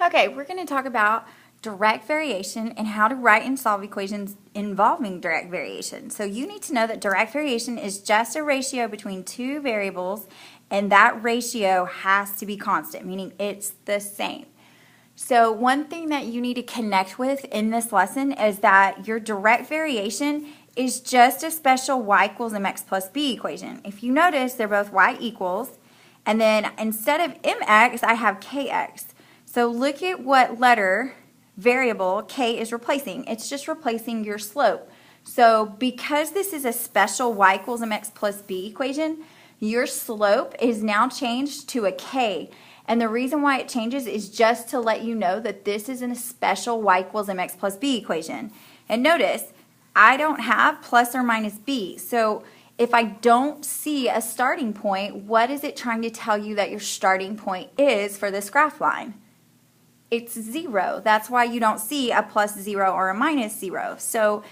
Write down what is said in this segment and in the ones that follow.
Okay, we're going to talk about direct variation and how to write and solve equations involving direct variation. So you need to know that direct variation is just a ratio between two variables, and that ratio has to be constant, meaning it's the same. So one thing that you need to connect with in this lesson is that your direct variation is just a special y equals mx plus b equation. If you notice, they're both y equals, and then instead of mx, I have kx. So look at what letter variable k is replacing. It's just replacing your slope. So because this is a special y equals mx plus b equation, your slope is now changed to a k. And the reason why it changes is just to let you know that this is a special y equals mx plus b equation. And notice, I don't have plus or minus b. So if I don't see a starting point, what is it trying to tell you that your starting point is for this graph line? It's 0. That's why you don't see a plus 0 or a minus 0. So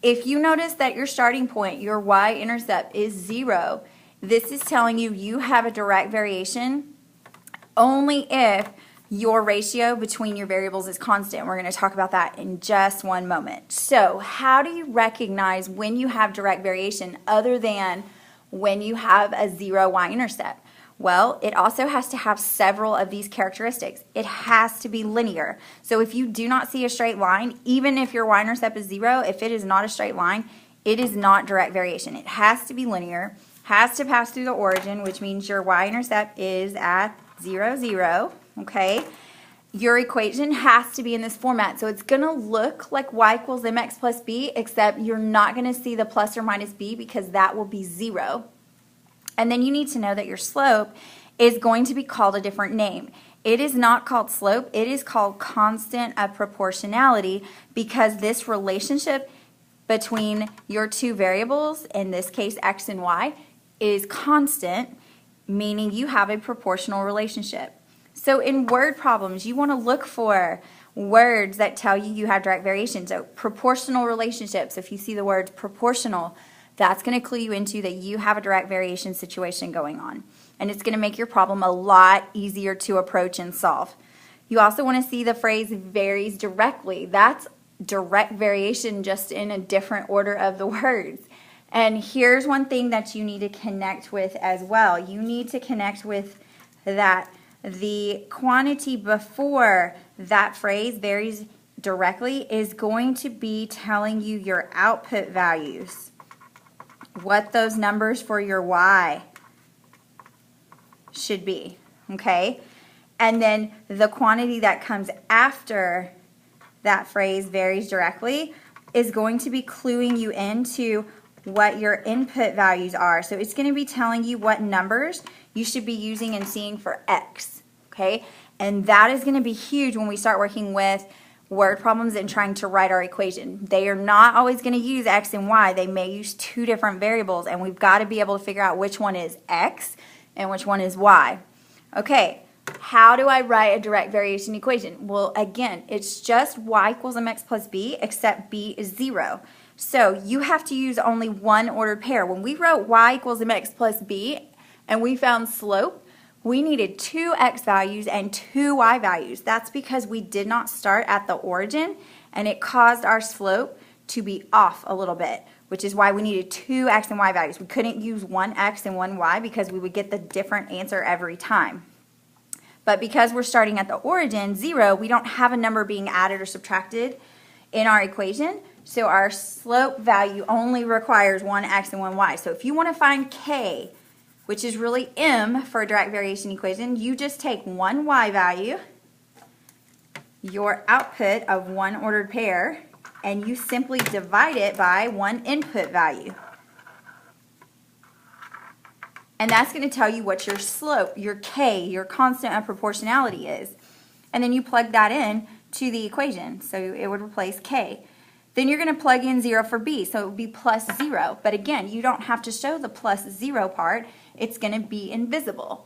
if you notice that your starting point, your y-intercept is 0, this is telling you you have a direct variation only if your ratio between your variables is constant. We're going to talk about that in just one moment. So how do you recognize when you have direct variation other than when you have a 0 y-intercept? Well, it also has to have several of these characteristics. It has to be linear. So if you do not see a straight line, even if your y-intercept is 0, if it is not a straight line, it is not direct variation. It has to be linear, has to pass through the origin, which means your y-intercept is at 0, 0, okay? Your equation has to be in this format. So it's going to look like y equals mx plus b, except you're not going to see the plus or minus b because that will be 0. And then you need to know that your slope is going to be called a different name. It is not called slope, it is called constant of proportionality because this relationship between your two variables, in this case x and y, is constant, meaning you have a proportional relationship. So in word problems, you want to look for words that tell you have direct variation. So proportional relationships, if you see the word proportional, that's going to clue you into that you have a direct variation situation going on. And it's going to make your problem a lot easier to approach and solve. You also want to see the phrase varies directly. That's direct variation just in a different order of the words. And here's one thing that you need to connect with as well. You need to connect with that the quantity before that phrase varies directly is going to be telling you your output values, what those numbers for your y should be, okay? And then the quantity that comes after that phrase varies directly is going to be cluing you into what your input values are. So it's going to be telling you what numbers you should be using and seeing for x, okay? And that is going to be huge when we start working with word problems and trying to write our equation. They are not always going to use x and y. They may use two different variables, and we've got to be able to figure out which one is x and which one is y. Okay, how do I write a direct variation equation? Well, again, it's just y equals mx plus b, except b is 0. So you have to use only one ordered pair. When we wrote y equals mx plus b and we found slope, we needed two x values and two y values. That's because we did not start at the origin, and it caused our slope to be off a little bit, which is why we needed two x and y values. We couldn't use one x and one y because we would get the different answer every time. But because we're starting at the origin, 0, we don't have a number being added or subtracted in our equation, so our slope value only requires one x and one y. So if you want to find k, which is really m for a direct variation equation, you just take one y value, your output of one ordered pair, and you simply divide it by one input value. And that's going to tell you what your slope, your k, your constant of proportionality is. And then you plug that in to the equation, so it would replace k. Then you're going to plug in 0 for b, so it would be plus 0. But again, you don't have to show the plus 0 part. It's going to be invisible.